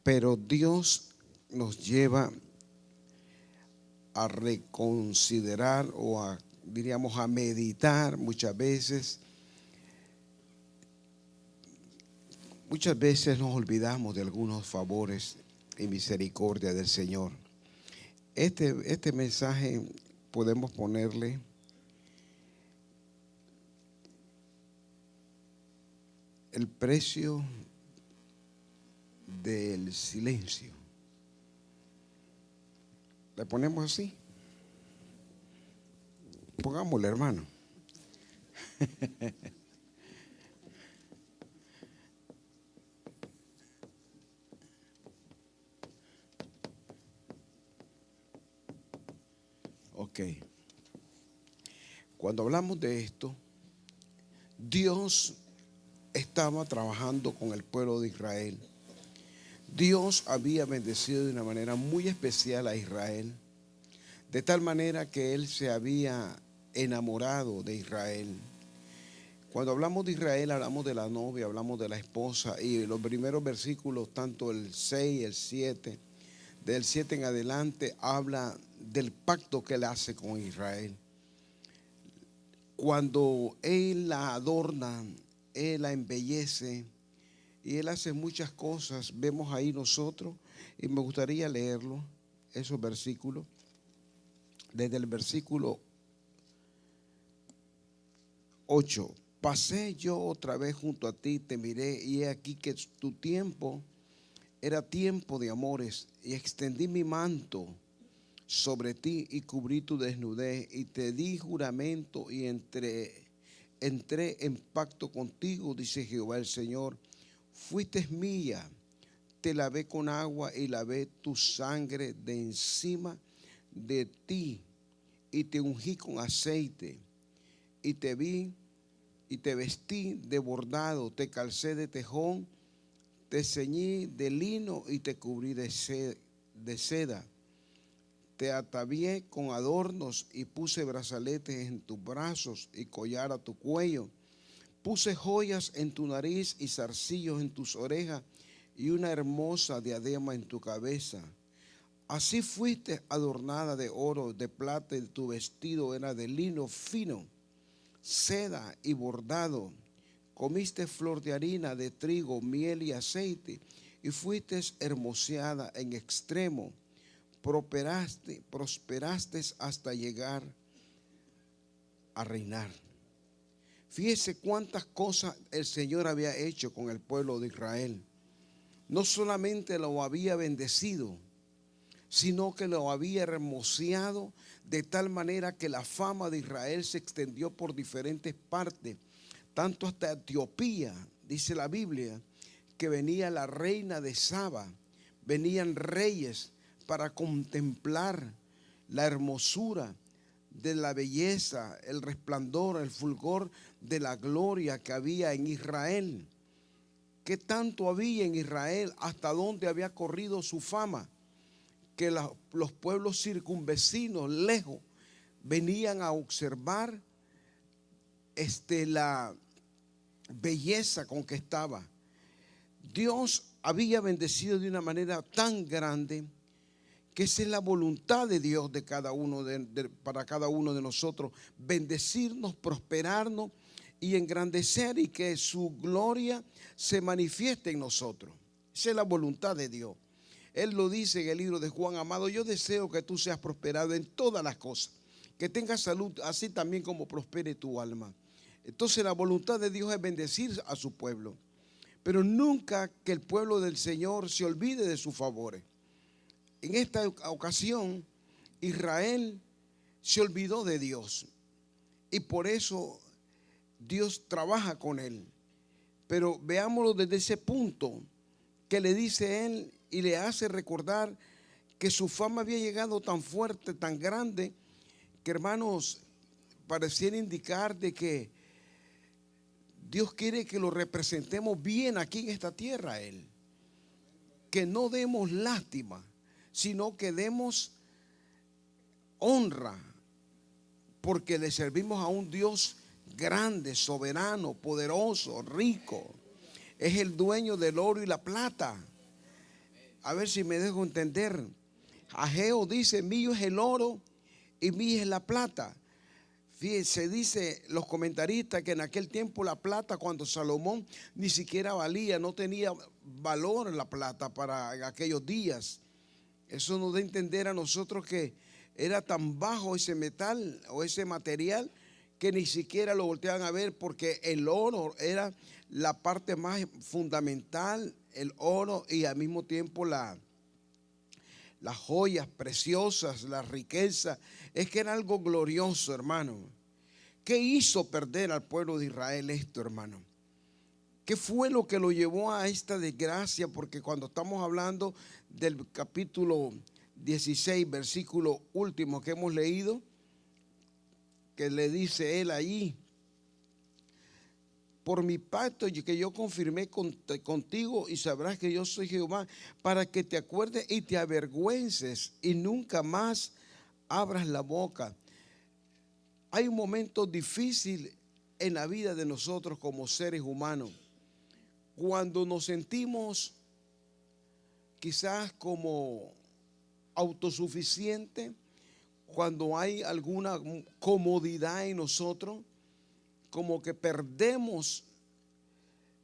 Pero Dios nos lleva a reconsiderar o diríamos, a meditar muchas veces. Muchas veces nos olvidamos de algunos favores y misericordia del Señor. Este mensaje podemos ponerle el precio del silencio. ¿Le ponemos así? Pongámosle, hermano. Ok. Cuando hablamos de esto, Dios estaba trabajando con el pueblo de Israel. Dios había bendecido de una manera muy especial a Israel, de tal manera que Él se había enamorado de Israel. Cuando hablamos de Israel, hablamos de la novia, hablamos de la esposa, y los primeros versículos, tanto el 6, el 7, del 7 en adelante, habla del pacto que Él hace con Israel. Cuando Él la adorna, Él la embellece y Él hace muchas cosas, vemos ahí nosotros, y me gustaría leerlo, esos versículos, desde el versículo 8. Pasé yo otra vez junto a ti, te miré, y he aquí que tu tiempo era tiempo de amores, y extendí mi manto sobre ti y cubrí tu desnudez, y te di juramento y entré en pacto contigo, dice Jehová el Señor. Fuiste mía, te lavé con agua y lavé tu sangre de encima de ti, y te ungí con aceite, y te vi y te vestí de bordado, te calcé de tejón, te ceñí de lino y te cubrí de seda. Te atavié con adornos y puse brazaletes en tus brazos y collar a tu cuello. Puse joyas en tu nariz y zarcillos en tus orejas y una hermosa diadema en tu cabeza. Así fuiste adornada de oro, de plata, y tu vestido era de lino fino, seda y bordado. Comiste flor de harina, de trigo, miel y aceite, y fuiste hermoseada en extremo. Prosperaste hasta llegar a reinar. Fíjese cuántas cosas el Señor había hecho con el pueblo de Israel. No solamente lo había bendecido, sino que lo había hermoseado de tal manera que la fama de Israel se extendió por diferentes partes, tanto hasta Etiopía. Dice la Biblia que venía la reina de Saba, venían reyes para contemplar la hermosura de la belleza, el resplandor, el fulgor de la gloria que había en Israel. ¿Qué tanto había en Israel? ¿Hasta dónde había corrido su fama? Que los pueblos circunvecinos, lejos, venían a observar la belleza con que estaba. Dios había bendecido de una manera tan grande que esa es la voluntad de Dios de cada uno para cada uno de nosotros, bendecirnos, prosperarnos y engrandecer, y que su gloria se manifieste en nosotros. Esa es la voluntad de Dios. Él lo dice en el libro de Juan: amado, yo deseo que tú seas prosperado en todas las cosas, que tengas salud, así también como prospere tu alma. Entonces la voluntad de Dios es bendecir a su pueblo, pero nunca que el pueblo del Señor se olvide de sus favores. En esta ocasión, Israel se olvidó de Dios, y por eso Dios trabaja con él. Pero veámoslo desde ese punto que le dice él y le hace recordar que su fama había llegado tan fuerte, tan grande, que, hermanos, pareciera indicar de que Dios quiere que lo representemos bien aquí en esta tierra a él. Que no demos lástima, sino que demos honra, porque le servimos a un Dios grande, soberano, poderoso, rico. Es el dueño del oro y la plata. A ver si me dejo entender. Ageo dice, mío es el oro y mía es la plata. Fíjense, dice los comentaristas que en aquel tiempo la plata, cuando Salomón ni siquiera valía, no tenía valor la plata para aquellos días. Eso nos da a entender a nosotros que era tan bajo ese metal o ese material que ni siquiera lo volteaban a ver, porque el oro era la parte más fundamental, el oro, y al mismo tiempo las joyas preciosas, la riqueza. Es que era algo glorioso, hermano. ¿Qué hizo perder al pueblo de Israel esto, hermano? ¿Qué fue lo que lo llevó a esta desgracia? Porque cuando estamos hablando del capítulo 16, versículo último que hemos leído, que le dice él allí: por mi pacto que yo confirmé contigo, y sabrás que yo soy Jehová, para que te acuerdes y te avergüences y nunca más abras la boca. Hay un momento difícil en la vida de nosotros como seres humanos, cuando nos sentimos quizás como autosuficientes, cuando hay alguna comodidad en nosotros, como que perdemos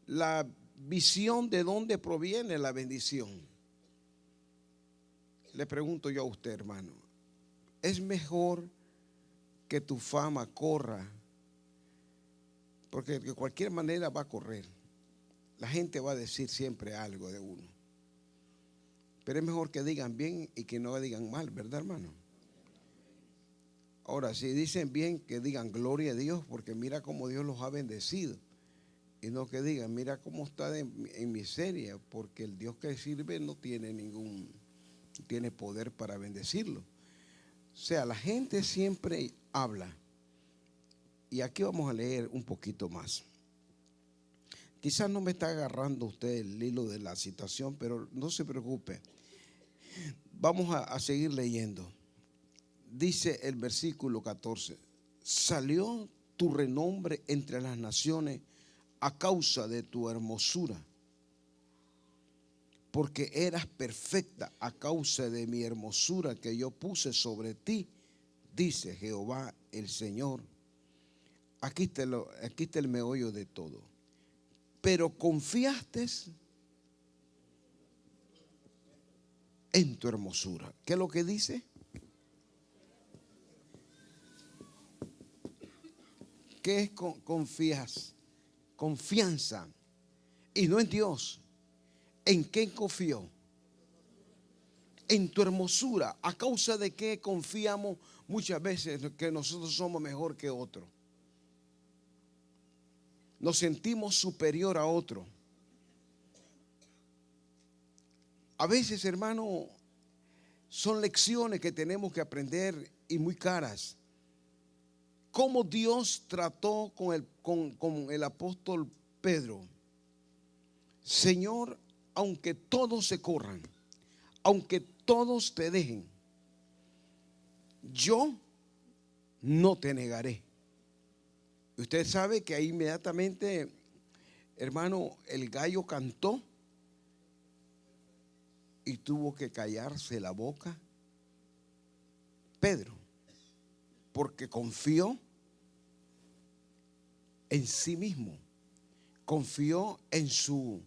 la visión de dónde proviene la bendición. Le pregunto yo a usted, hermano, ¿es mejor que tu fama corra? Porque de cualquier manera va a correr. La gente va a decir siempre algo de uno. Pero es mejor que digan bien y que no digan mal, ¿verdad, hermano? Ahora, si dicen bien, que digan gloria a Dios, porque mira cómo Dios los ha bendecido. Y no que digan, mira cómo está en miseria, porque el Dios que sirve no tiene poder para bendecirlo. O sea, la gente siempre habla. Y aquí vamos a leer un poquito más. Quizás no me está agarrando usted el hilo de la situación, pero no se preocupe. Vamos a seguir leyendo. Dice el versículo 14: salió tu renombre entre las naciones a causa de tu hermosura, porque eras perfecta a causa de mi hermosura que yo puse sobre ti, dice Jehová el Señor. Aquí está el meollo de todo. Pero confiaste en tu hermosura. ¿Qué es lo que dice? ¿Qué es confianza? Y no en Dios. ¿En qué confió? En tu hermosura. ¿A causa de qué confiamos muchas veces que nosotros somos mejor que otro? Nos sentimos superior a otro. A veces, hermano, son lecciones que tenemos que aprender y muy caras. Cómo Dios trató con el apóstol Pedro. Señor, aunque todos se corran, aunque todos te dejen, yo no te negaré. Usted sabe que ahí inmediatamente, hermano, el gallo cantó y tuvo que callarse la boca Pedro, porque confió en sí mismo, confió en su,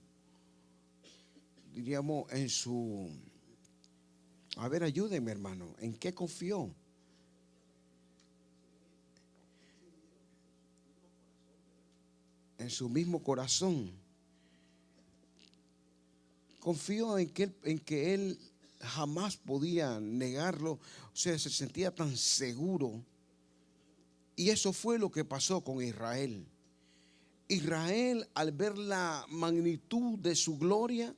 diríamos, a ver, ayúdenme, hermano, ¿en qué confió? En su mismo corazón. Confió en que él jamás podía negarlo. O sea, se sentía tan seguro. Y eso fue lo que pasó con Israel. Israel, al ver la magnitud de su gloria,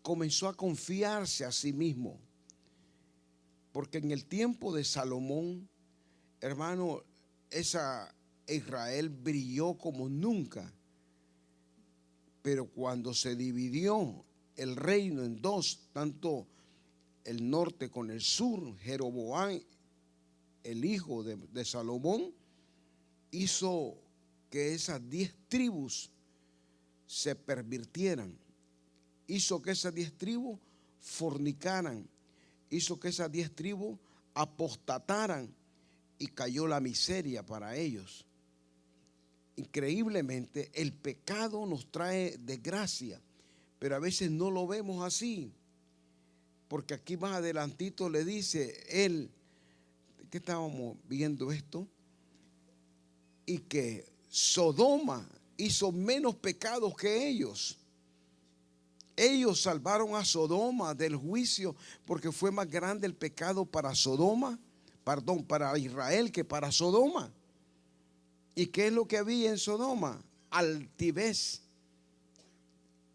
comenzó a confiarse a sí mismo. Porque en el tiempo de Salomón, hermano, esa Israel brilló como nunca. Pero cuando se dividió el reino en dos, tanto el norte con el sur, Jeroboam, el hijo de Salomón, hizo que esas 10 tribus se pervirtieran. Hizo que esas 10 tribus fornicaran, hizo que esas 10 tribus apostataran y cayó la miseria para ellos. Increíblemente, el pecado nos trae desgracia, pero a veces no lo vemos así, porque aquí más adelantito le dice él, que estábamos viendo esto, y que Sodoma hizo menos pecados que ellos. Ellos salvaron a Sodoma del juicio porque fue más grande el pecado para para Israel que para Sodoma. ¿Y qué es lo que había en Sodoma? Altivez.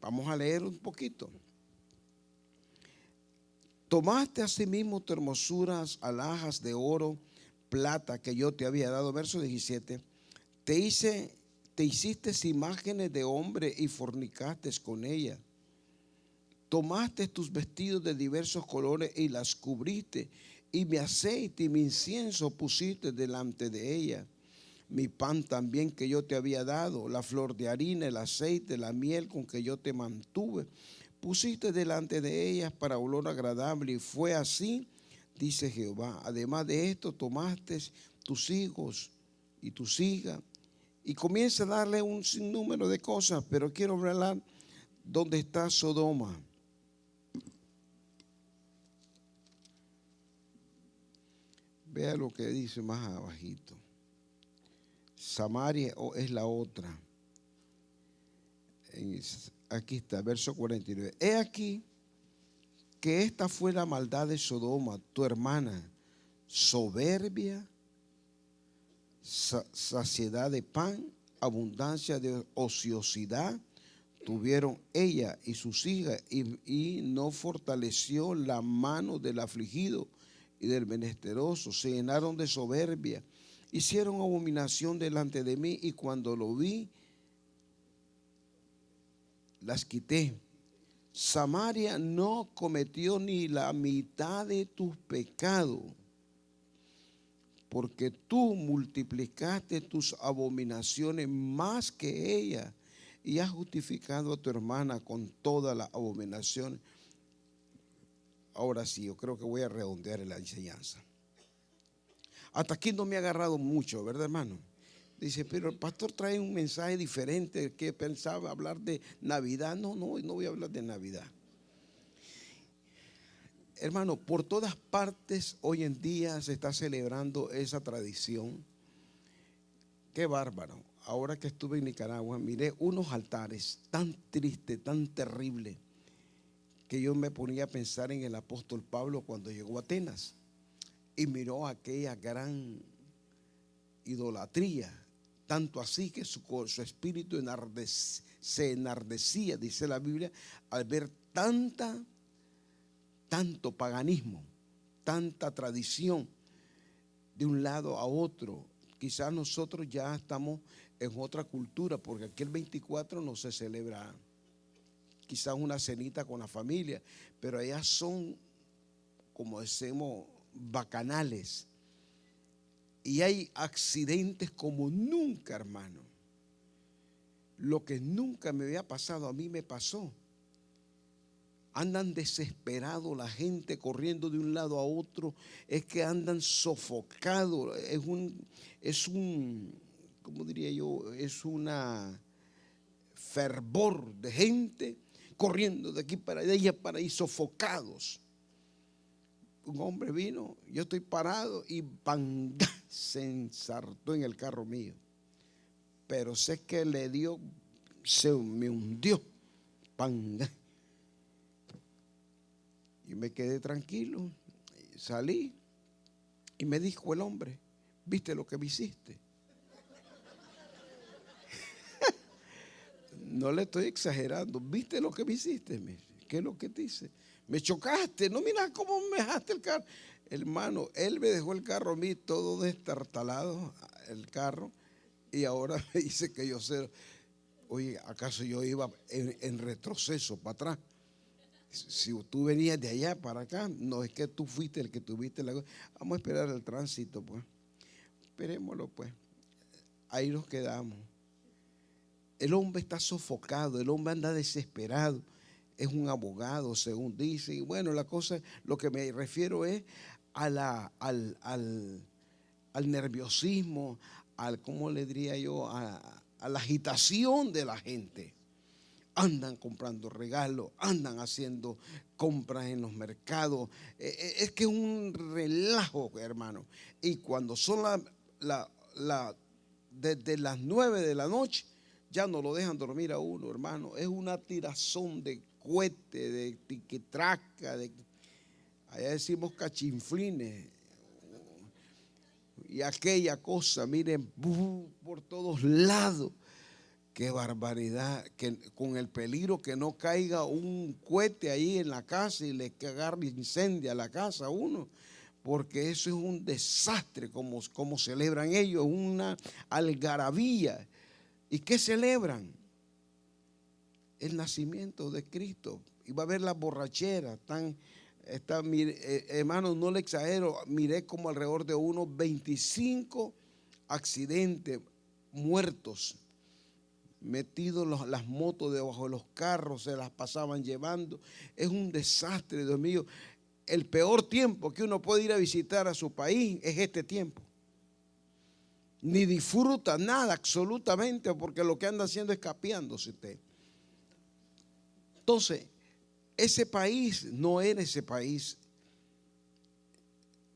Vamos a leer un poquito. Tomaste asimismo tu hermosuras, alhajas de oro, plata que yo te había dado. Verso 17. Te hiciste imágenes de hombre y fornicaste con ella. Tomaste tus vestidos de diversos colores y las cubriste, y mi aceite y mi incienso pusiste delante de ella. Mi pan también que yo te había dado, la flor de harina, el aceite, la miel con que yo te mantuve, pusiste delante de ellas para olor agradable, y fue así, dice Jehová. Además de esto, tomaste tus hijos y tus hijas, y comienza a darle un sinnúmero de cosas, pero quiero hablar dónde está Sodoma. Vea lo que dice más abajito. Samaria es la otra. Aquí está, verso 49. He aquí que esta fue la maldad de Sodoma, tu hermana, soberbia, saciedad de pan, abundancia de ociosidad, tuvieron ella y sus hijas, y no fortaleció la mano del afligido y del menesteroso. Se llenaron de soberbia, hicieron abominación delante de mí, y cuando lo vi, las quité. Samaria no cometió ni la mitad de tus pecados, porque tú multiplicaste tus abominaciones más que ella, y has justificado a tu hermana con todas las abominaciones. Ahora sí, yo creo que voy a redondear en la enseñanza. Hasta aquí no me ha agarrado mucho, ¿verdad, hermano? Dice, pero el pastor trae un mensaje diferente, que pensaba hablar de Navidad. No voy a hablar de Navidad. Hermano, por todas partes hoy en día se está celebrando esa tradición. Qué bárbaro. Ahora que estuve en Nicaragua, miré unos altares tan tristes, tan terribles, que yo me ponía a pensar en el apóstol Pablo cuando llegó a Atenas y miró aquella gran idolatría, tanto así que su espíritu se enardecía, dice la Biblia, al ver tanto paganismo, tanta tradición de un lado a otro. Quizás nosotros ya estamos en otra cultura, porque aquí el 24 no se celebra quizás una cenita con la familia, pero allá son, como decimos, bacanales. Y hay accidentes como nunca, hermano. Lo que nunca me había pasado, a mí me pasó. Andan desesperados la gente, corriendo de un lado a otro. Es que andan sofocados. ¿Cómo diría yo? Es una fervor de gente corriendo de aquí para allá, para ahí, sofocados. Un hombre vino, yo estoy parado y ¡panga! Se ensartó en el carro mío. Pero sé que le dio, se me hundió. ¡Panga! Y me quedé tranquilo, salí y me dijo el hombre, ¿viste lo que me hiciste? No le estoy exagerando, ¿viste lo que me hiciste? ¿Qué es lo que te hice? Me chocaste, no miras cómo me dejaste el carro. Hermano, él me dejó el carro a mí todo destartalado, el carro, y ahora me dice que yo sé, oye, ¿acaso yo iba en retroceso para atrás? Si tú venías de allá para acá, no es que tú fuiste el que tuviste la cosa. Vamos a esperar el tránsito, pues. Esperémoslo, pues. Ahí nos quedamos. El hombre está sofocado, el hombre anda desesperado. es un abogado, según dice. Y bueno, la cosa, lo que me refiero es al nerviosismo, ¿cómo le diría yo? A la agitación de la gente. Andan comprando regalos, andan haciendo compras en los mercados. Es que es un relajo, hermano. Y cuando son desde las 9 de la noche, ya no lo dejan dormir a uno, hermano. Es una tirazón de cohete, de tiquitraca, allá decimos cachinflines. Y aquella cosa, miren, por todos lados. Qué barbaridad, que con el peligro que no caiga un cohete ahí en la casa y le agarre incendio a la casa a uno, porque eso es un desastre como celebran ellos, una algarabía. ¿Y qué celebran? El nacimiento de Cristo. Y va a haber las borracheras, hermanos, no le exagero, miré como alrededor de unos 25 accidentes, muertos, metidos las motos debajo de los carros, se las pasaban llevando. Es un desastre, Dios mío. El peor tiempo que uno puede ir a visitar a su país es este tiempo. Ni disfruta nada absolutamente, porque lo que anda haciendo es capeándose usted. Entonces, ese país no era ese país.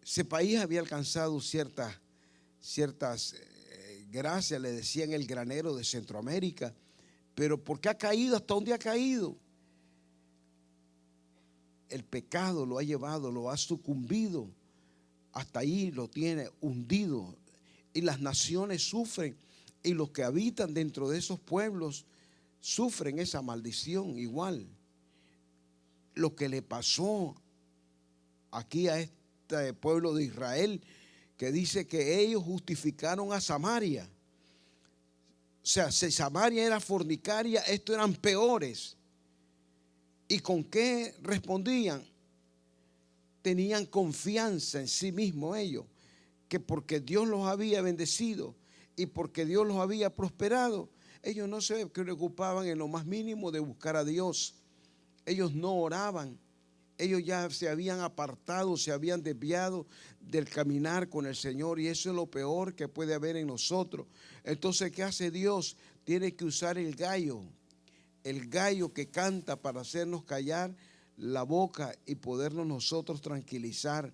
Ese país había alcanzado ciertas gracias, le decían el granero de Centroamérica, pero ¿por qué ha caído? ¿Hasta dónde ha caído? El pecado lo ha llevado, lo ha sucumbido, hasta ahí lo tiene hundido, y las naciones sufren, y los que habitan dentro de esos pueblos sufren esa maldición igual. Lo que le pasó aquí a este pueblo de Israel, que dice que ellos justificaron a Samaria. O sea, si Samaria era fornicaria, estos eran peores. ¿Y con qué respondían? Tenían confianza en sí mismos ellos, que porque Dios los había bendecido y porque Dios los había prosperado, ellos no se preocupaban en lo más mínimo de buscar a Dios. Ellos no oraban. Ellos ya se habían apartado, se habían desviado del caminar con el Señor, y eso es lo peor que puede haber en nosotros. Entonces, ¿qué hace Dios? Tiene que usar el gallo que canta para hacernos callar la boca y podernos nosotros tranquilizar.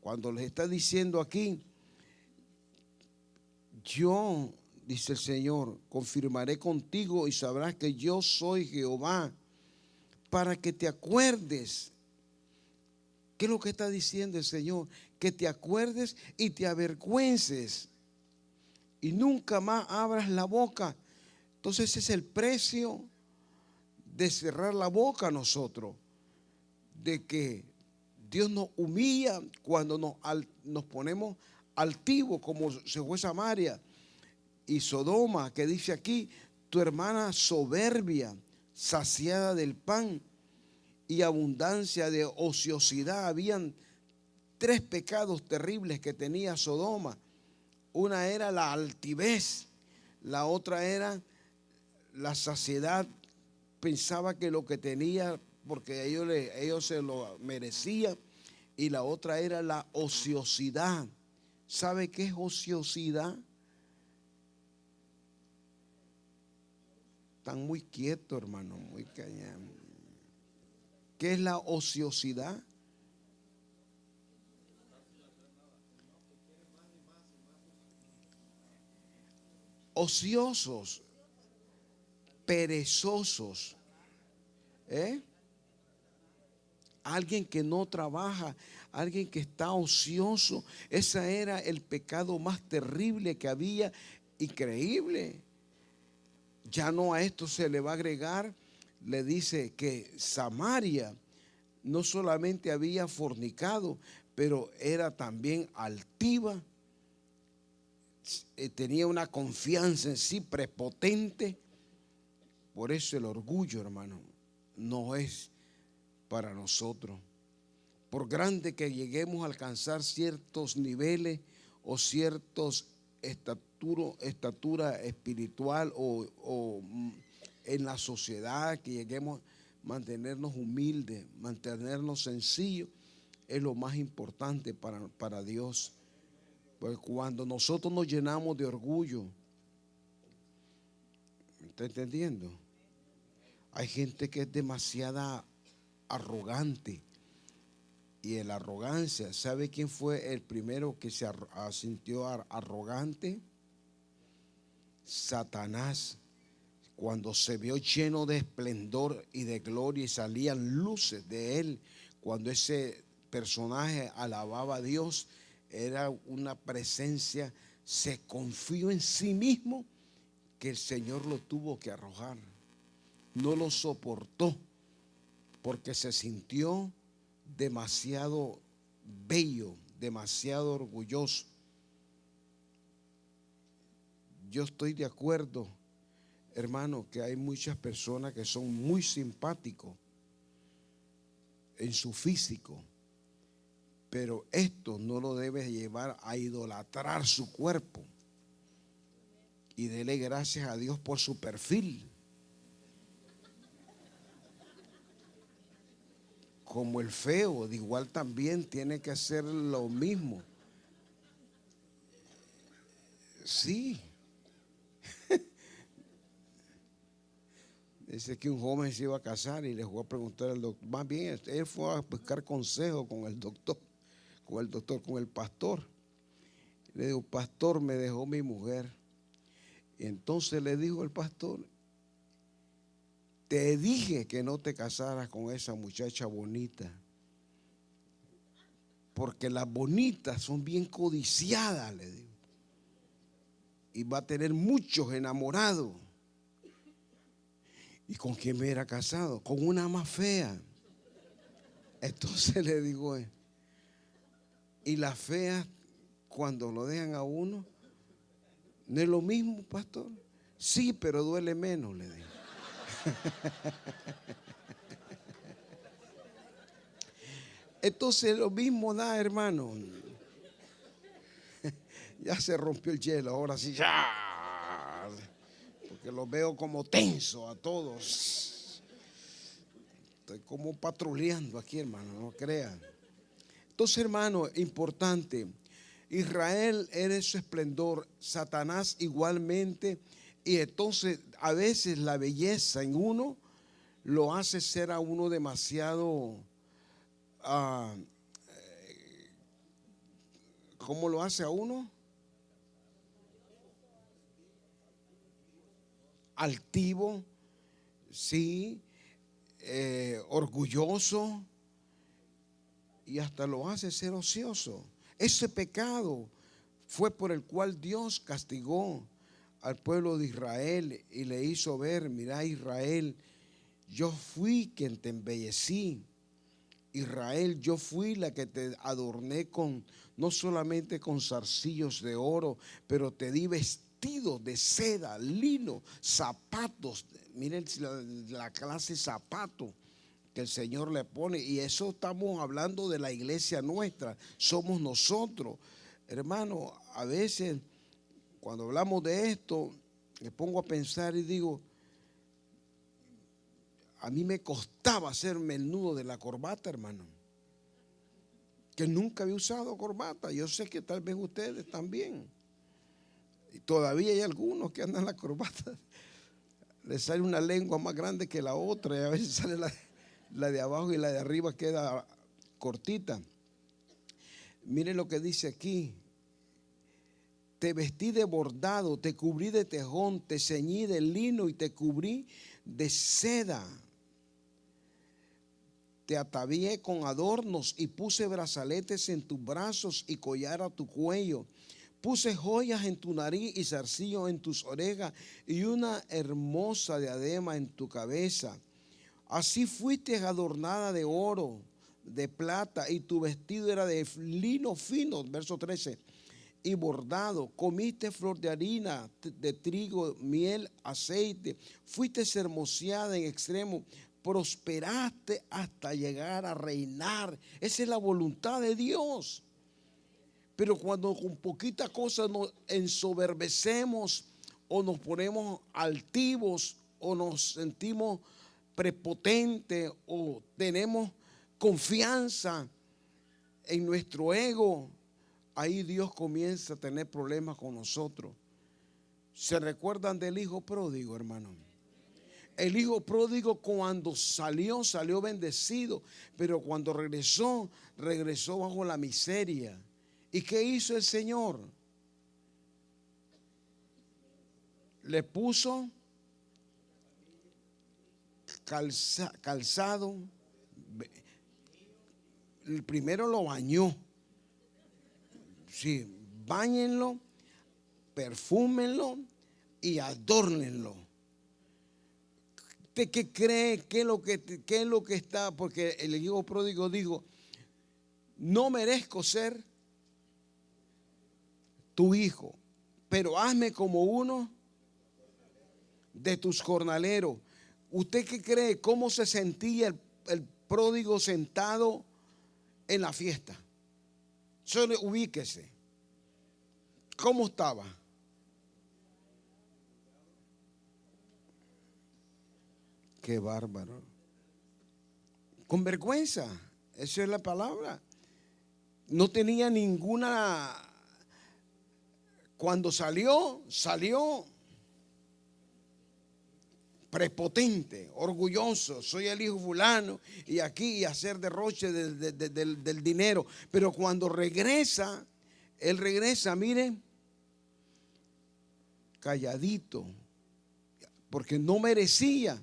Cuando les está diciendo aquí, yo, dice el Señor, confirmaré contigo y sabrás que yo soy Jehová, para que te acuerdes. ¿Qué es lo que está diciendo el Señor? Que te acuerdes y te avergüences y nunca más abras la boca. Entonces ese es el precio de cerrar la boca a nosotros, de que Dios nos humilla cuando nos ponemos altivos, como se fue Samaria y Sodoma, que dice aquí, tu hermana soberbia, saciada del pan y abundancia de ociosidad. Habían 3 pecados terribles que tenía Sodoma. Una era la altivez, la otra era la saciedad. Pensaba que lo que tenía, porque ellos se lo merecían. Y la otra era la ociosidad. ¿Sabe qué es ociosidad? Están muy quietos, hermano, muy callados. ¿Qué es la ociosidad? Ociosos, perezosos, alguien que no trabaja, alguien que está ocioso. Ese era el pecado más terrible que había, increíble. Ya no, a esto se le va a agregar, le dice que Samaria no solamente había fornicado, pero era también altiva, tenía una confianza en sí prepotente. Por eso el orgullo, hermano, no es para nosotros. Por grande que lleguemos a alcanzar ciertos niveles o ciertos estatura espiritual o en la sociedad que lleguemos, mantenernos humildes, mantenernos sencillos, es lo más importante para Dios. Porque cuando nosotros nos llenamos de orgullo, ¿me está entendiendo? Hay gente que es demasiada arrogante. Y en la arrogancia, ¿sabe quién fue el primero que se sintió arrogante? Satanás. Cuando se vio lleno de esplendor y de gloria y salían luces de él, cuando ese personaje alababa a Dios, era una presencia, se confió en sí mismo, que el Señor lo tuvo que arrojar. No lo soportó porque se sintió demasiado bello, demasiado orgulloso. Yo estoy de acuerdo, hermano, que hay muchas personas que son muy simpáticos en su físico, pero esto no lo debe llevar a idolatrar su cuerpo. Y dele gracias a Dios por su perfil. Como el feo, de igual también tiene que hacer lo mismo. Sí. Dice que un joven se iba a casar y le fue a preguntar al doctor. Más bien, él fue a buscar consejo con el doctor, con el pastor. Le dijo, pastor, me dejó mi mujer. Y entonces le dijo el pastor, te dije que no te casaras con esa muchacha bonita, porque las bonitas son bien codiciadas, le digo, y va a tener muchos enamorados. ¿Y con quién me era casado? Con una más fea. Entonces le digo, y las feas, cuando lo dejan a uno, ¿no es lo mismo, pastor? Sí, pero duele menos, le digo. Entonces lo mismo da, hermano. Ya se rompió el hielo, ahora sí, ya. Porque los veo como tenso a todos. Estoy como patruleando aquí, hermano, no crean. Entonces, hermano, importante. Israel era su esplendor, Satanás igualmente. Y entonces a veces la belleza en uno lo hace ser a uno demasiado, ¿cómo lo hace a uno? Altivo, sí, orgulloso, y hasta lo hace ser ocioso. Ese pecado fue por el cual Dios castigó al pueblo de Israel y le hizo ver, mira Israel, yo fui quien te embellecí. Israel, yo fui la que te adorné con, no solamente con zarcillos de oro, pero te di vestidos de seda, lino, zapatos. Miren la clase de zapato que el Señor le pone. Y eso estamos hablando de la iglesia nuestra. Somos nosotros. Hermano, a veces cuando hablamos de esto, me pongo a pensar y digo, a mí me costaba hacerme el nudo de la corbata, hermano. Que nunca había usado corbata. Yo sé que tal vez ustedes también. Y todavía hay algunos que andan la corbata. Les sale una lengua más grande que la otra. Y a veces sale la de abajo y la de arriba queda cortita. Miren lo que dice aquí. Te vestí de bordado, te cubrí de tejón, te ceñí de lino y te cubrí de seda. Te atavié con adornos y puse brazaletes en tus brazos y collar a tu cuello. Puse joyas en tu nariz y zarcillo en tus orejas y una hermosa diadema en tu cabeza. Así fuiste adornada de oro, de plata, y tu vestido era de lino fino, verso 13, y bordado. Comiste flor de harina, de trigo, miel, aceite. Fuiste hermoseada en extremo. Prosperaste hasta llegar a reinar. Esa es la voluntad de Dios. Pero cuando con poquitas cosas nos ensoberbecemos o nos ponemos altivos o nos sentimos prepotente o tenemos confianza en nuestro ego, ahí Dios comienza a tener problemas con nosotros. ¿Se recuerdan del hijo pródigo, hermano? El hijo pródigo cuando salió bendecido, pero cuando regresó bajo la miseria. ¿Y qué hizo el Señor? Le puso calzado. Primero lo bañó. Sí, báñenlo, perfúmenlo y adórnenlo. ¿Usted qué cree? ¿Qué es lo que está? Porque el hijo pródigo dijo: no merezco ser tu hijo, pero hazme como uno de tus jornaleros. ¿Usted qué cree? ¿Cómo se sentía el pródigo sentado en la fiesta? Solo ubíquese. ¿Cómo estaba? Qué bárbaro. Con vergüenza, esa es la palabra. No tenía ninguna. Cuando salió prepotente, orgulloso. Soy el hijo fulano y aquí hacer derroche del dinero. Pero cuando regresa, él regresa, miren, calladito, porque no merecía.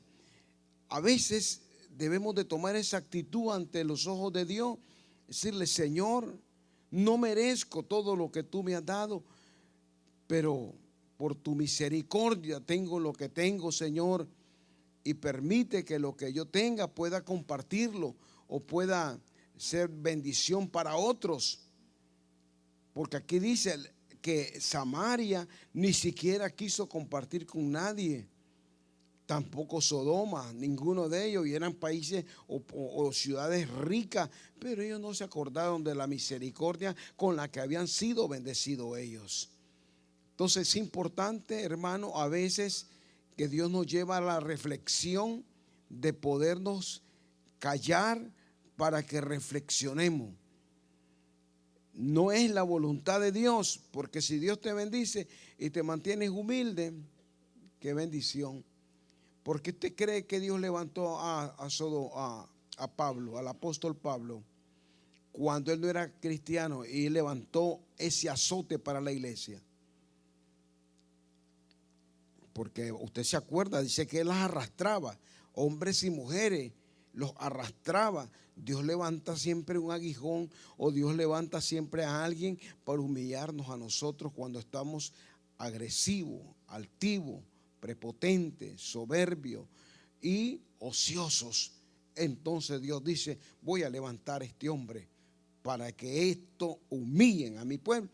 A veces debemos de tomar esa actitud ante los ojos de Dios, decirle: Señor, no merezco todo lo que tú me has dado, pero por tu misericordia tengo lo que tengo, Señor, y permite que lo que yo tenga pueda compartirlo o pueda ser bendición para otros. Porque aquí dice que Samaria ni siquiera quiso compartir con nadie, tampoco Sodoma, ninguno de ellos, y eran países o ciudades ricas, pero ellos no se acordaron de la misericordia con la que habían sido bendecidos ellos. Entonces es importante, hermano, a veces que Dios nos lleva a la reflexión de podernos callar para que reflexionemos. No es la voluntad de Dios, porque si Dios te bendice y te mantienes humilde, qué bendición. ¿Por qué usted cree que Dios levantó a Pablo, al apóstol Pablo, cuando él no era cristiano, y levantó ese azote para la iglesia? Porque usted se acuerda, dice que él las arrastraba, hombres y mujeres, los arrastraba. Dios levanta siempre un aguijón, o Dios levanta siempre a alguien para humillarnos a nosotros cuando estamos agresivos, altivos, prepotentes, soberbios y ociosos. Entonces Dios dice: voy a levantar a este hombre para que esto humillen a mi pueblo.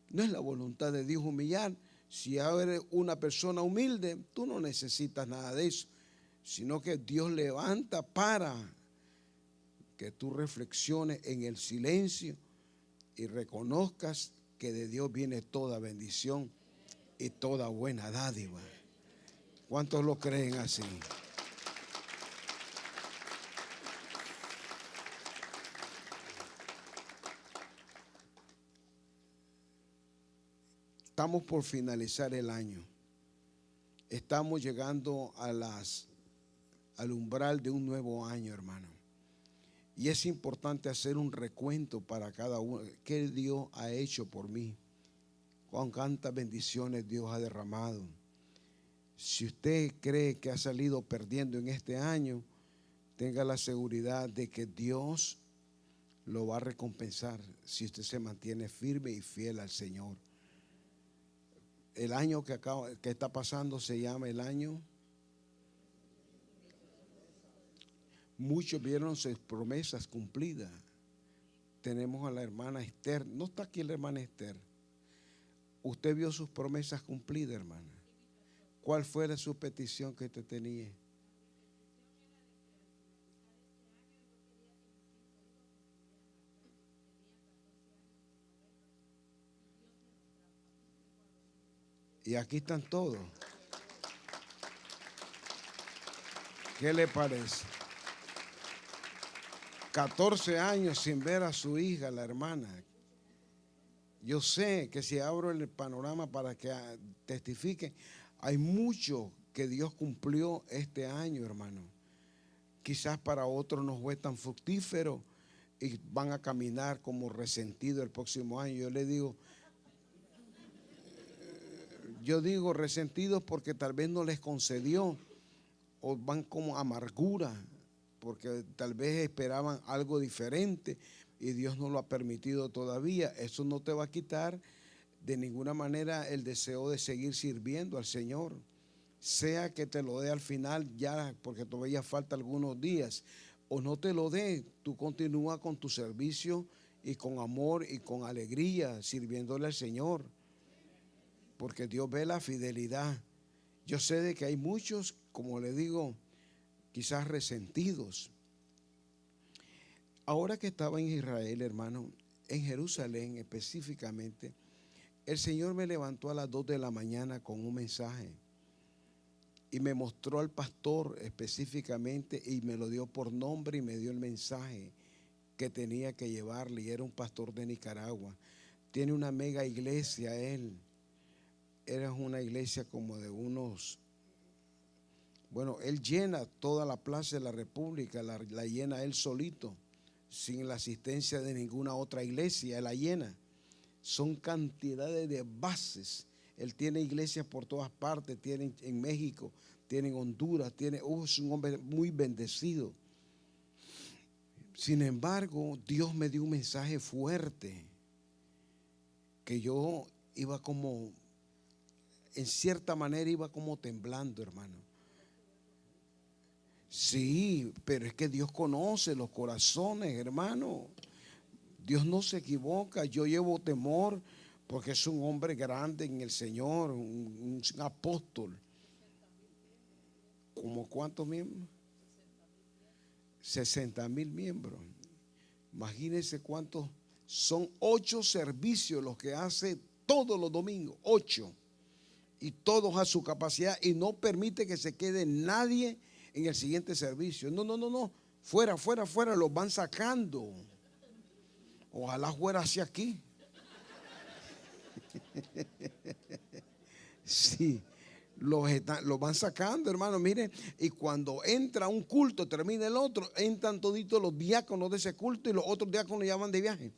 No es la voluntad de Dios humillar. Si eres una persona humilde, tú no necesitas nada de eso, sino que Dios levanta para que tú reflexiones en el silencio y reconozcas que de Dios viene toda bendición y toda buena dádiva. ¿Cuántos lo creen así? Estamos por finalizar el año. Estamos llegando al umbral de un nuevo año, hermano. Y es importante hacer un recuento para cada uno. ¿Qué Dios ha hecho por mí? ¿Cuántas bendiciones Dios ha derramado? Si usted cree que ha salido perdiendo en este año, tenga la seguridad de que Dios lo va a recompensar si usted se mantiene firme y fiel al Señor. El año que está pasando se llama el año. Muchos vieron sus promesas cumplidas. Tenemos a la hermana Esther. No está aquí la hermana Esther. Usted vio sus promesas cumplidas, hermana. ¿Cuál fue su petición que usted tenía? Y aquí están todos. ¿Qué le parece? 14 años sin ver a su hija, la hermana. Yo sé que si abro el panorama para que testifiquen, hay mucho que Dios cumplió este año, hermano. Quizás para otros no fue tan fructífero y van a caminar como resentidos el próximo año. Yo digo resentidos porque tal vez no les concedió, o van como amargura, porque tal vez esperaban algo diferente y Dios no lo ha permitido todavía. Eso no te va a quitar de ninguna manera el deseo de seguir sirviendo al Señor, sea que te lo dé al final ya, porque todavía falta algunos días, o no te lo dé, tú continúa con tu servicio y con amor y con alegría sirviéndole al Señor, porque Dios ve la fidelidad. Yo sé de que hay muchos, como le digo, quizás resentidos. Ahora que estaba en Israel, hermano, en Jerusalén específicamente, el Señor me levantó a las 2 de la mañana con un mensaje y me mostró al pastor específicamente y me lo dio por nombre y me dio el mensaje que tenía que llevarle, y era un pastor de Nicaragua. Tiene una mega iglesia él. Era una iglesia como de unos, bueno, él llena toda la plaza de la República, la llena él solito, sin la asistencia de ninguna otra iglesia, él la llena. Son cantidades de bases. Él tiene iglesias por todas partes, tiene en México, tiene en Honduras, es un hombre muy bendecido. Sin embargo, Dios me dio un mensaje fuerte, que yo iba como, en cierta manera iba como temblando, hermano. Sí, pero es que Dios conoce los corazones, hermano. Dios no se equivoca. Yo llevo temor porque es un hombre grande en el Señor, un apóstol. ¿Como cuántos miembros? 60,000 miembros. Imagínense cuántos. Son 8 servicios los que hace todos los domingos. 8. Y todos a su capacidad. Y no permite que se quede nadie en el siguiente servicio. No. Fuera. Los van sacando. Ojalá fuera hacia aquí. Sí, los van sacando, hermano. Miren, y cuando entra un culto, termina el otro, entran toditos los diáconos de ese culto y los otros diáconos ya van de viaje.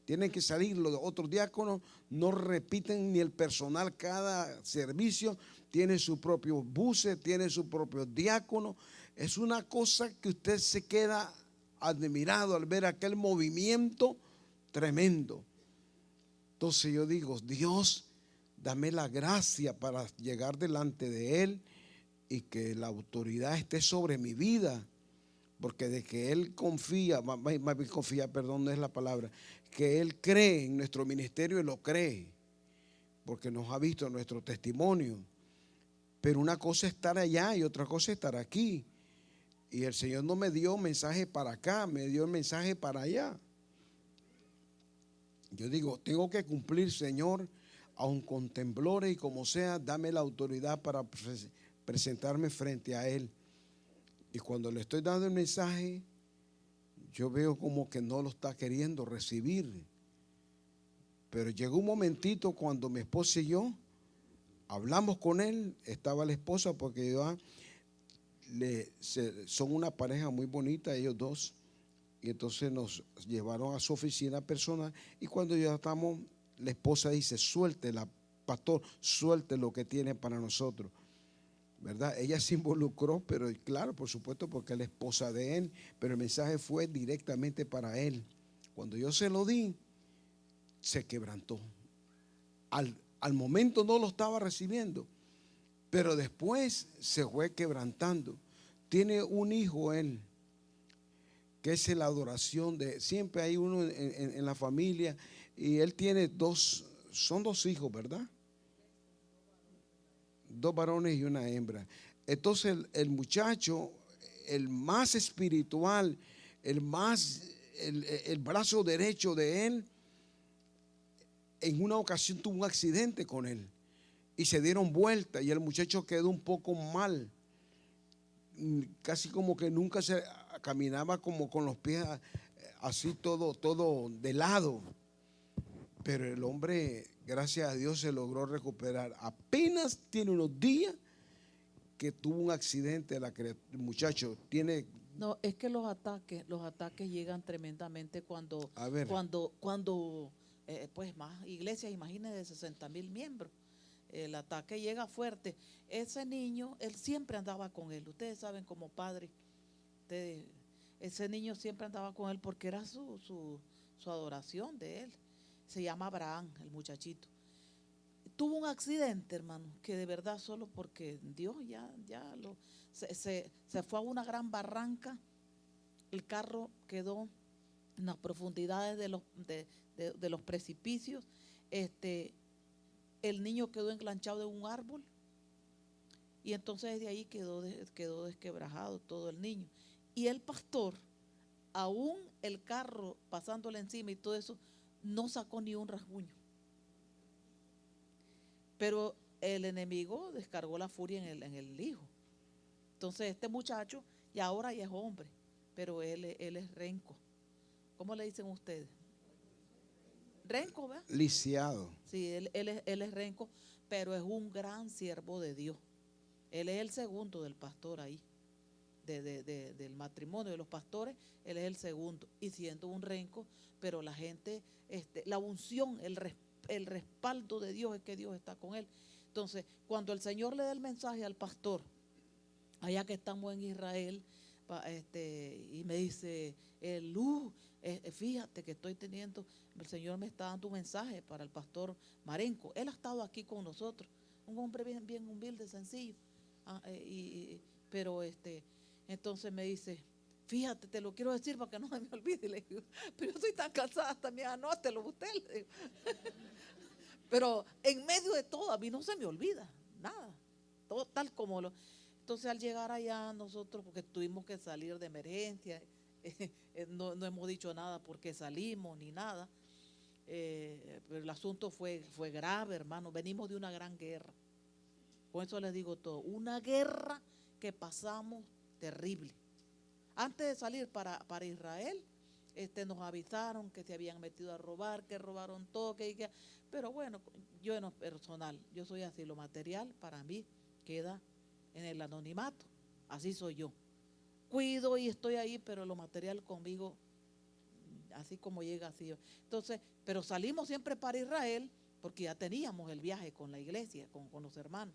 Tienen que salir los otros diáconos, no repiten ni el personal. Cada servicio tiene sus propios buses, tiene sus propios diáconos. Es una cosa que usted se queda admirado al ver aquel movimiento tremendo. Entonces yo digo, Dios, dame la gracia para llegar delante de Él y que la autoridad esté sobre mi vida, porque de que Él confía, perdón, no es la palabra, que Él cree en nuestro ministerio, Él lo cree, porque nos ha visto nuestro testimonio. Pero una cosa es estar allá y otra cosa es estar aquí. Y el Señor no me dio mensaje para acá, me dio el mensaje para allá. Yo digo, tengo que cumplir, Señor, aun con temblores y como sea, dame la autoridad para presentarme frente a Él. Y cuando le estoy dando el mensaje, yo veo como que no lo está queriendo recibir. Pero llegó un momentito cuando mi esposa y yo hablamos con él, estaba la esposa, porque son una pareja muy bonita ellos dos. Y entonces nos llevaron a su oficina personal, y cuando ya estamos, la esposa dice, suéltela, pastor, suelte lo que tiene para nosotros, ¿verdad? Ella se involucró, pero claro, por supuesto, porque es la esposa de él, pero el mensaje fue directamente para él. Cuando yo se lo di, se quebrantó. Al momento no lo estaba recibiendo, pero después se fue quebrantando. Tiene un hijo él, que es la adoración de, siempre hay uno en la familia, y él tiene son 2 hijos, ¿verdad? 2 varones y una hembra. Entonces el muchacho, el más espiritual, el brazo derecho de él, en una ocasión tuvo un accidente con él y se dieron vuelta y el muchacho quedó un poco mal. casi como que nunca se caminaba como con los pies así todo de lado. Pero el hombre, gracias a Dios, se logró recuperar. Apenas tiene unos días que tuvo un accidente, el muchacho tiene. No, es que los ataques llegan tremendamente cuando, A ver, pues más iglesias, imagínense, de 60,000 miembros. El ataque llega fuerte. Ese niño, él siempre andaba con él. Ustedes saben, como padre, ese niño siempre andaba con él porque era su adoración de él. Se llama Abraham, el muchachito. Tuvo un accidente, hermano, que de verdad solo porque Dios se fue a una gran barranca. El carro quedó en las profundidades de los precipicios. El niño quedó enclanchado de un árbol y entonces de ahí quedó desquebrajado todo el niño. Y el pastor, aún el carro pasándole encima y todo eso, no sacó ni un rasguño. Pero el enemigo descargó la furia en el hijo. Entonces este muchacho ya ahora ya es hombre, pero él es renco. ¿Cómo le dicen ustedes? Renco, ¿verdad? lisiado. Sí, él es renco, pero es un gran siervo de Dios. Él es el segundo del pastor ahí, del matrimonio de los pastores, él es el segundo. Y siendo un renco, pero la gente, la unción, el respaldo de Dios es que Dios está con él. Entonces, cuando el Señor le da el mensaje al pastor, allá que estamos en Israel, y me dice, fíjate que estoy teniendo, el Señor me está dando un mensaje para el pastor Marenco. Él ha estado aquí con nosotros, un hombre bien, bien humilde, sencillo. Pero entonces me dice, fíjate, te lo quiero decir para que no se me olvide. Le digo, pero yo estoy tan cansada también, anótelo usted. Le digo. Pero en medio de todo, a mí no se me olvida nada, todo tal como lo. Entonces al llegar allá nosotros, porque tuvimos que salir de emergencia, no hemos dicho nada porque salimos ni nada, pero el asunto fue grave, hermano. Venimos de una gran guerra, con eso les digo todo, una guerra que pasamos terrible. Antes de salir para Israel, nos avisaron que se habían metido a robar, que robaron todo, pero bueno, yo en lo personal, yo soy así, lo material para mí queda en el anonimato, así soy yo. Cuido y estoy ahí, pero lo material conmigo, así como llega, así yo. Entonces, pero salimos siempre para Israel, porque ya teníamos el viaje con la iglesia, con los hermanos.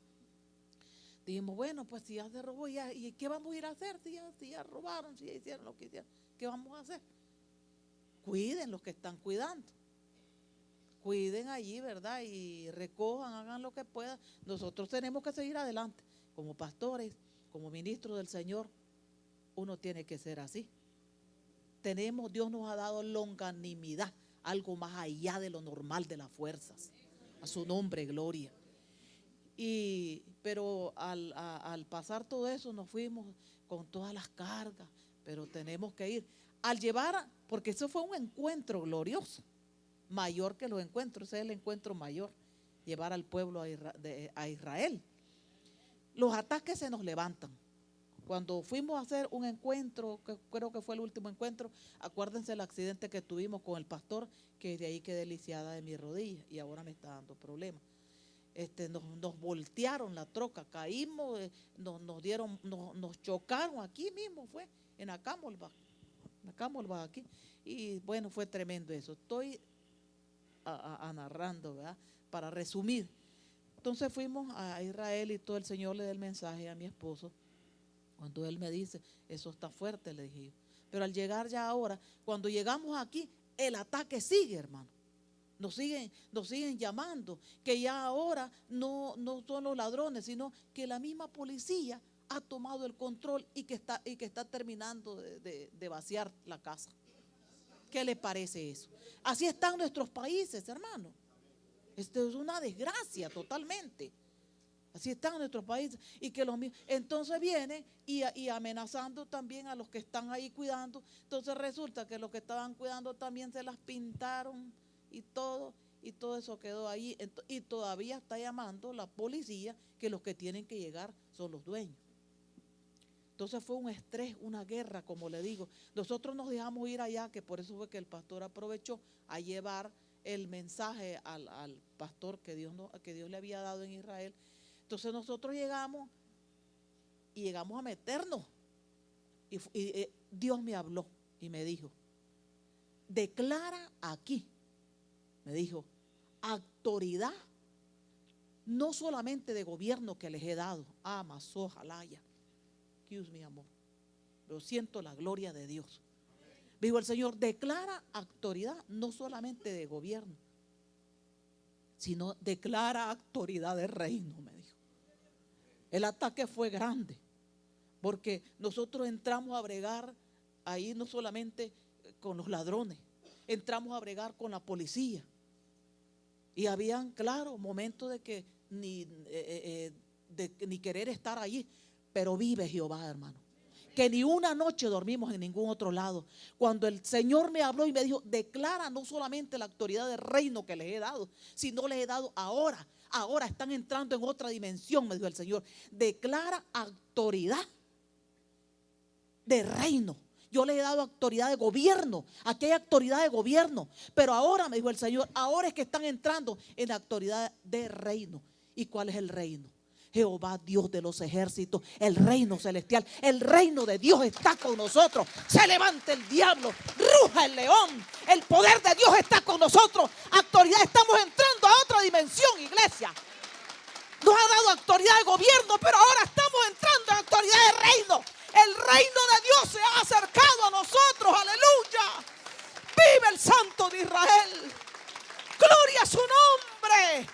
Dijimos, bueno, pues si ya se robó, ¿y qué vamos a ir a hacer? Si ya robaron, si ya hicieron lo que hicieron, ¿qué vamos a hacer? Cuiden los que están cuidando. Cuiden allí, ¿verdad? Y recojan, hagan lo que puedan. Nosotros tenemos que seguir adelante. Como pastores, como ministros del Señor, uno tiene que ser así. Dios nos ha dado longanimidad, algo más allá de lo normal de las fuerzas. A su nombre, gloria. Pero al pasar todo eso nos fuimos con todas las cargas, pero tenemos que ir. Al llevar, porque eso fue un encuentro glorioso, mayor que los encuentros, ese es el encuentro mayor, llevar al pueblo a Israel. Los ataques se nos levantan. Cuando fuimos a hacer un encuentro, que creo que fue el último encuentro, acuérdense el accidente que tuvimos con el pastor, que de ahí quedé lisiada de mi rodilla y ahora me está dando problemas. Nos voltearon la troca, caímos, nos chocaron aquí mismo, fue en Acámbol aquí, y bueno, fue tremendo eso. Estoy narrando, ¿verdad? Para resumir. Entonces fuimos a Israel y todo el Señor le da el mensaje a mi esposo. Cuando él me dice, eso está fuerte, le dije yo. Pero al llegar ya ahora, cuando llegamos aquí, el ataque sigue, hermano. Nos siguen llamando, que ya ahora no son los ladrones, sino que la misma policía ha tomado el control y que está terminando de vaciar la casa. ¿Qué le parece eso? Así están nuestros países, hermano. Esto es una desgracia totalmente. Así están nuestros países. Entonces viene y amenazando también a los que están ahí cuidando. Entonces resulta que los que estaban cuidando también se las pintaron y todo eso quedó ahí. Y todavía está llamando la policía que los que tienen que llegar son los dueños. Entonces fue un estrés, una guerra, como le digo. Nosotros nos dejamos ir allá, que por eso fue que el pastor aprovechó a llevar el mensaje al pastor que Dios le había dado en Israel. Entonces nosotros llegamos y llegamos a meternos. Y Dios me habló y me dijo, declara aquí, me dijo, autoridad, no solamente de gobierno que les he dado, Amazó, Jalaya, Dios mi amor, pero siento la gloria de Dios. Dijo el Señor, declara autoridad no solamente de gobierno, sino declara autoridad de reino, me dijo. El ataque fue grande, porque nosotros entramos a bregar ahí no solamente con los ladrones, entramos a bregar con la policía. Y habían, claro, momentos de que ni querer estar allí, pero vive Jehová, hermano, que ni una noche dormimos en ningún otro lado. Cuando el Señor me habló y me dijo, declara no solamente la autoridad del reino que les he dado, sino les he dado ahora están entrando en otra dimensión, me dijo el Señor, declara autoridad de reino. Yo le he dado autoridad de gobierno. Aquí hay autoridad de gobierno. Pero ahora, me dijo el Señor, ahora es que están entrando en la autoridad de reino. ¿Y cuál es el reino? Jehová, Dios de los ejércitos, el reino celestial. El reino de Dios está con nosotros. Se levanta el diablo, ruja el león. El poder de Dios está con nosotros. Autoridad, estamos entrando a otra dimensión, iglesia. Nos ha dado autoridad de gobierno, pero ahora estamos entrando en autoridad de reino. El reino de Dios se ha acercado a nosotros, aleluya. Vive el Santo de Israel. Gloria a su nombre.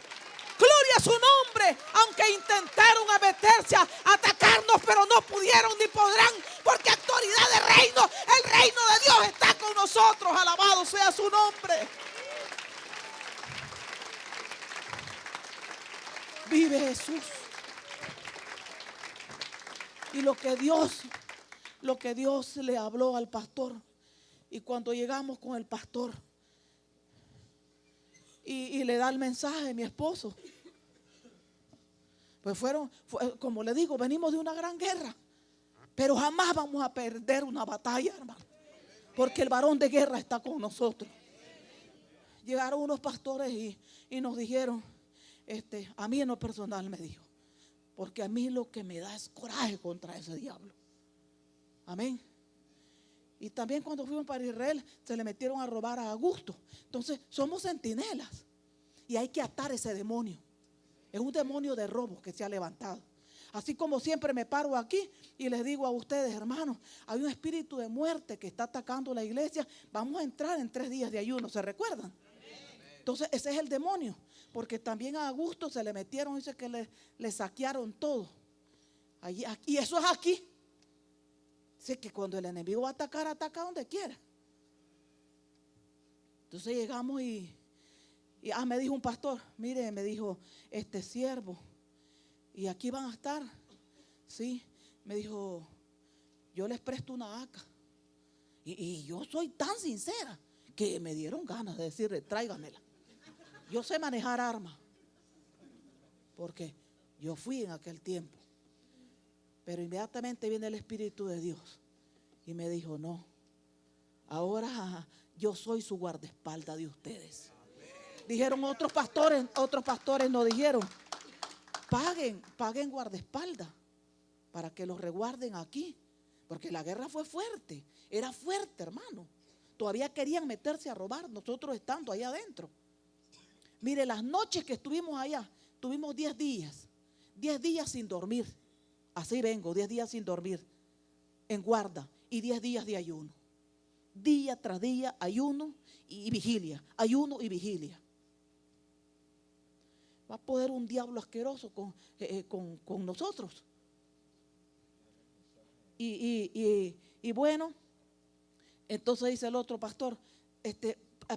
Gloria a su nombre. Aunque intentaron a meterse a atacarnos, pero no pudieron ni podrán, porque autoridad de reino, el reino de Dios está con nosotros. Alabado sea su nombre. Vive Jesús. Y lo que Dios le habló al pastor, y cuando llegamos con el pastor y le da el mensaje a mi esposo, pues como le digo, venimos de una gran guerra, pero jamás vamos a perder una batalla, hermano, porque el varón de guerra está con nosotros. Llegaron unos pastores y nos dijeron, a mí en lo personal me dijo, porque a mí lo que me da es coraje contra ese diablo. Amén. Y también cuando fuimos para Israel se le metieron a robar a Augusto. Entonces somos centinelas y hay que atar ese demonio. Es un demonio de robo que se ha levantado. Así como siempre me paro aquí y les digo a ustedes, hermanos, hay un espíritu de muerte que está atacando la iglesia. Vamos a entrar en 3 días de ayuno, ¿se recuerdan? Entonces ese es el demonio. Porque también a Augusto se le metieron, dice que le saquearon todo. Y eso es aquí. Dice que cuando el enemigo va a atacar, ataca donde quiera. Entonces llegamos y me dijo un pastor, mire, me dijo, siervo, y aquí van a estar. Sí, me dijo, yo les presto una AK. Y yo soy tan sincera que me dieron ganas de decirle, tráigamela. Yo sé manejar armas, porque yo fui en aquel tiempo. Pero inmediatamente viene el Espíritu de Dios y me dijo, no, ahora yo soy su guardaespaldas de ustedes. Dijeron otros pastores nos dijeron, paguen guardaespaldas para que los resguarden aquí, porque la guerra fue fuerte, era fuerte, hermano. Todavía querían meterse a robar, nosotros estando allá adentro. Mire, las noches que estuvimos allá, tuvimos 10 días sin dormir. Así vengo, 10 días sin dormir, en guarda, y 10 días de ayuno. Día tras día, ayuno y vigilia, ayuno y vigilia. Va a poder un diablo asqueroso con nosotros. Y bueno, entonces dice el otro pastor,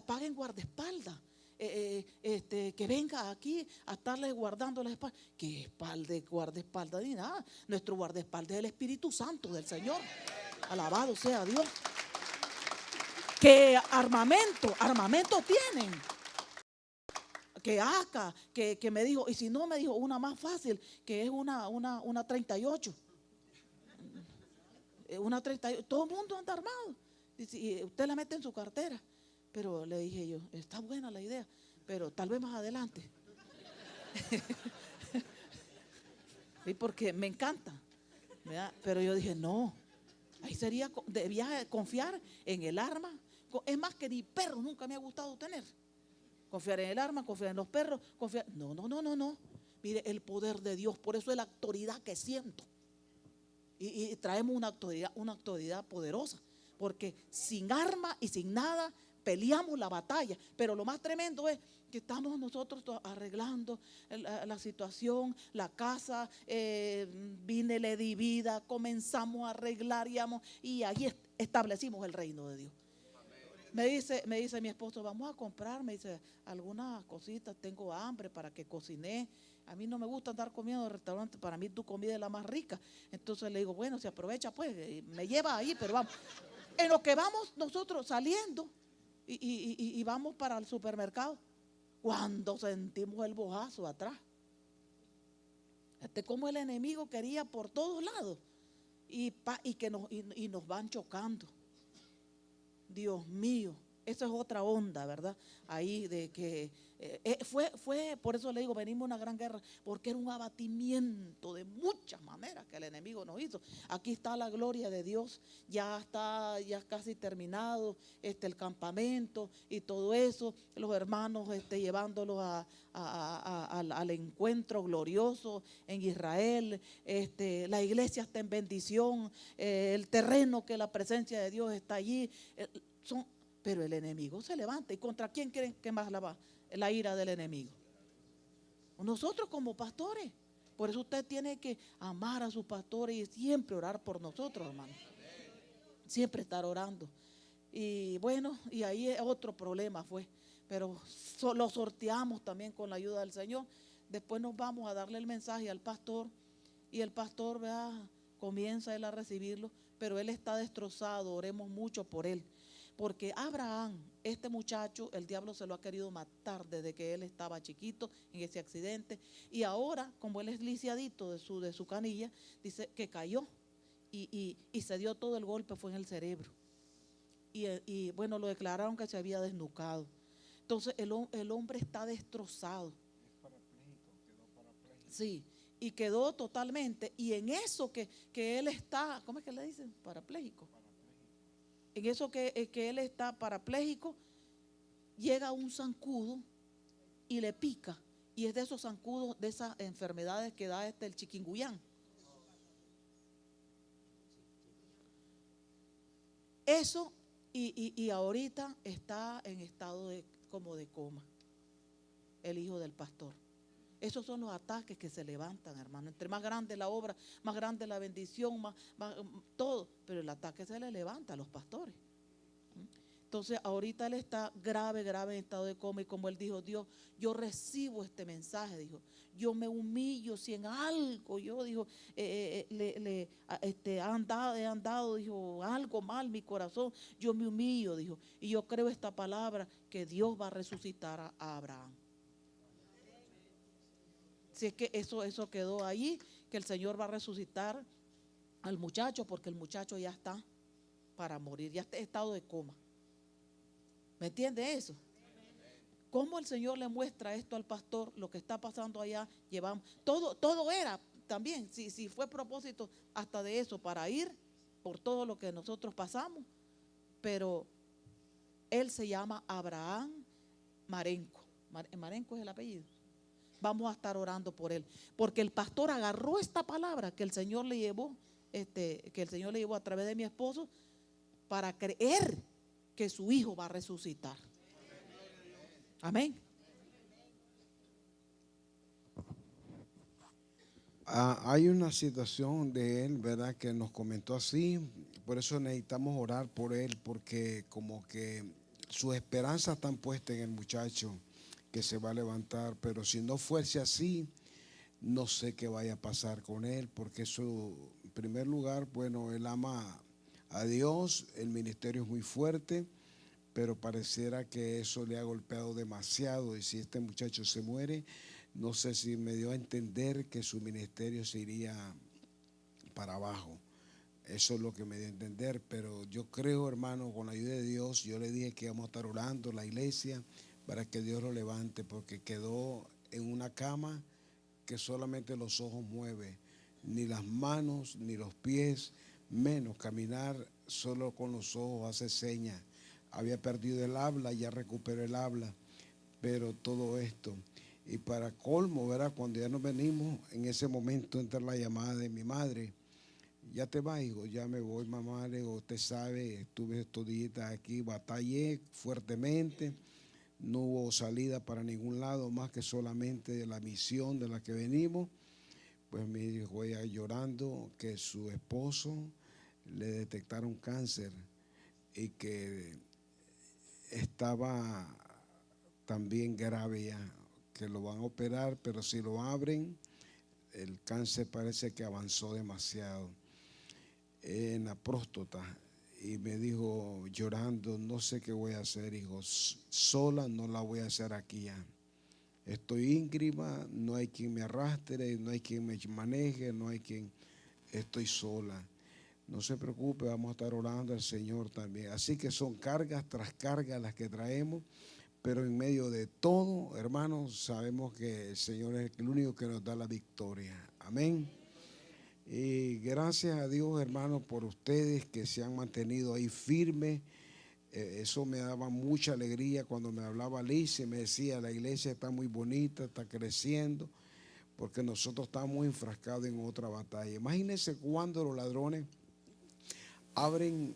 paguen guardaespaldas. Que venga aquí a estarle guardando la espalda. Que guardaespaldas ni nada. Nuestro guardaespaldas es el Espíritu Santo del Señor. Alabado sea Dios. Que armamento tienen. Que acá, que me dijo, y si no me dijo una más fácil, que es una 38. una 38, todo el mundo anda armado. Dice, y usted la mete en su cartera. Pero le dije yo, está buena la idea, pero tal vez más adelante. Y porque me encanta, ¿verdad? Pero yo dije, no, ahí debía confiar en el arma. Es más, que ni perros nunca me ha gustado tener. Confiar en el arma, confiar en los perros, confiar. No, no, no, no, no. Mire, el poder de Dios, por eso es la autoridad que siento. Y traemos una autoridad poderosa, porque sin arma y sin nada peleamos la batalla. Pero lo más tremendo es que estamos nosotros arreglando la situación, la casa, vine, le di vida, comenzamos a arreglar y ahí establecimos el reino de Dios. Me dice mi esposo, vamos a comprar, me dice, algunas cositas, tengo hambre para que cocine. A mí no me gusta andar comiendo en restaurantes, para mí tu comida es la más rica. Entonces le digo, bueno, se aprovecha pues, me lleva ahí, pero vamos. En lo que vamos nosotros saliendo y vamos para el supermercado, cuando sentimos el bojazo atrás. Como el enemigo quería por todos lados y nos van chocando. Dios mío, eso es otra onda, ¿verdad? Ahí de que fue, por eso le digo, venimos a una gran guerra, porque era un abatimiento de muchas maneras que el enemigo nos hizo. Aquí está la gloria de Dios, ya casi terminado el campamento y todo eso, los hermanos llevándolos al encuentro glorioso en Israel, la iglesia está en bendición, el terreno que la presencia de Dios está allí, pero el enemigo se levanta. ¿Y contra quién creen que más la ira del enemigo? Nosotros como pastores. Por eso usted tiene que amar a sus pastores y siempre orar por nosotros, hermano. Siempre estar orando. Y bueno, y ahí otro problema fue, pero lo sorteamos también con la ayuda del Señor. Después nos vamos a darle el mensaje al pastor y el pastor, ¿verdad?, comienza él a recibirlo, pero él está destrozado. Oremos mucho por él. Porque Abraham, este muchacho, el diablo se lo ha querido matar desde que él estaba chiquito en ese accidente. Y ahora, como él es lisiadito de su canilla, dice que cayó y se dio todo el golpe, fue en el cerebro. Y bueno, lo declararon que se había desnucado. Entonces el hombre está destrozado. Quedó parapléjico. Sí, y quedó totalmente. Y en eso que él está, ¿cómo es que le dicen? Parapléjico. En eso que él está parapléjico, llega un zancudo y le pica. Y es de esos zancudos, de esas enfermedades que da el chikungunya. Eso, y ahorita está en estado como de coma, el hijo del pastor. Esos son los ataques que se levantan, hermano. Entre más grande la obra, más grande la bendición, más todo. Pero el ataque se le levanta a los pastores. Entonces ahorita él está grave en estado de coma. Y como él dijo, Dios, yo recibo este mensaje, dijo. Yo me humillo si en algo, yo dijo, he andado, dijo, algo mal mi corazón. Yo me humillo, dijo. Y yo creo esta palabra, que Dios va a resucitar a Abraham. Si es que eso quedó ahí, que el Señor va a resucitar al muchacho, porque el muchacho ya está para morir, ya está en estado de coma. ¿Me entiende eso? ¿Cómo el Señor le muestra esto al pastor? Lo que está pasando allá, llevamos, todo era también, si fue propósito hasta de eso, para ir por todo lo que nosotros pasamos, pero él se llama Abraham Marenco. Marenco es el apellido. Vamos a estar orando por él, porque el pastor agarró esta palabra que el Señor le llevó, a través de mi esposo, para creer que su hijo va a resucitar. Amén. Hay una situación de él, ¿verdad?, que nos comentó así. Por eso necesitamos orar por él, porque como que sus esperanzas están puestas en el muchacho que se va a levantar, pero si no fuese así, no sé qué vaya a pasar con él, porque eso, en primer lugar, bueno, él ama a Dios, el ministerio es muy fuerte, pero pareciera que eso le ha golpeado demasiado, y si este muchacho se muere, no sé si me dio a entender que su ministerio se iría para abajo. Eso es lo que me dio a entender, pero yo creo, hermano, con la ayuda de Dios, yo le dije que íbamos a estar orando la iglesia para que Dios lo levante, porque quedó en una cama que solamente los ojos mueve, ni las manos, ni los pies, menos caminar solo con los ojos, hace señas. Había perdido el habla, ya recuperó el habla, pero todo esto. Y para colmo, ¿verdad? Cuando ya nos venimos, en ese momento entra la llamada de mi madre. Ya te vas, hijo, ya me voy, mamá. Le digo, usted sabe, estuve estos días aquí, batallé fuertemente, no hubo salida para ningún lado más que solamente de la misión de la que venimos. Pues me dijo ella llorando que su esposo le detectaron cáncer y que estaba también grave ya, que lo van a operar, pero si lo abren, el cáncer parece que avanzó demasiado en la próstata. Y me dijo llorando, no sé qué voy a hacer, hijo, sola no la voy a hacer aquí ya. Estoy íngrima, no hay quien me arrastre, no hay quien me maneje, no hay quien, estoy sola. No se preocupe, vamos a estar orando al Señor también. Así que son cargas tras cargas las que traemos, pero en medio de todo, hermanos, sabemos que el Señor es el único que nos da la victoria. Amén. Y gracias a Dios, hermanos, por ustedes que se han mantenido ahí firmes. Eso me daba mucha alegría cuando me hablaba Alicia y me decía, la iglesia está muy bonita, está creciendo, porque nosotros estamos enfrascados en otra batalla. Imagínense cuando los ladrones abren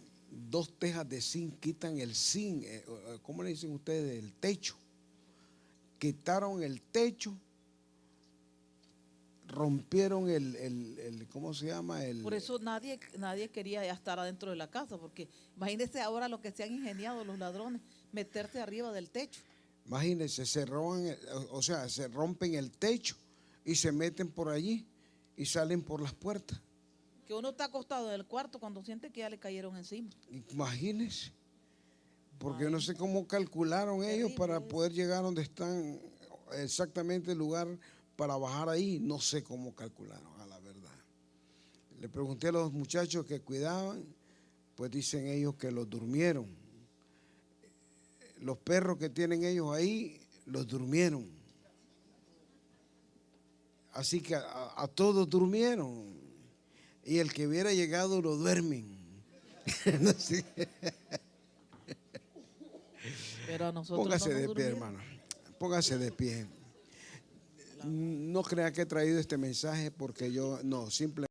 2 tejas de zinc, quitan el zinc, ¿cómo le dicen ustedes? El techo. Quitaron el techo, rompieron ¿cómo se llama? Por eso nadie quería ya estar adentro de la casa, porque imagínense ahora lo que se han ingeniado los ladrones, meterse arriba del techo. Imagínense, se roban, o sea, se rompen el techo y se meten por allí y salen por las puertas. Que uno está acostado en el cuarto cuando siente que ya le cayeron encima. Imagínense, porque no sé cómo calcularon ellos para poder llegar donde están, exactamente el lugar para bajar ahí. No sé cómo calcularon, a la verdad. Le pregunté a los muchachos que cuidaban, pues dicen ellos que los durmieron. Los perros que tienen ellos ahí, los durmieron. Así que a todos durmieron. Y el que hubiera llegado lo duermen. No sé. Pero a nosotros Póngase no nos de pie, durmieron. hermano. Póngase de pie. No crea que he traído este mensaje porque yo, no, simplemente.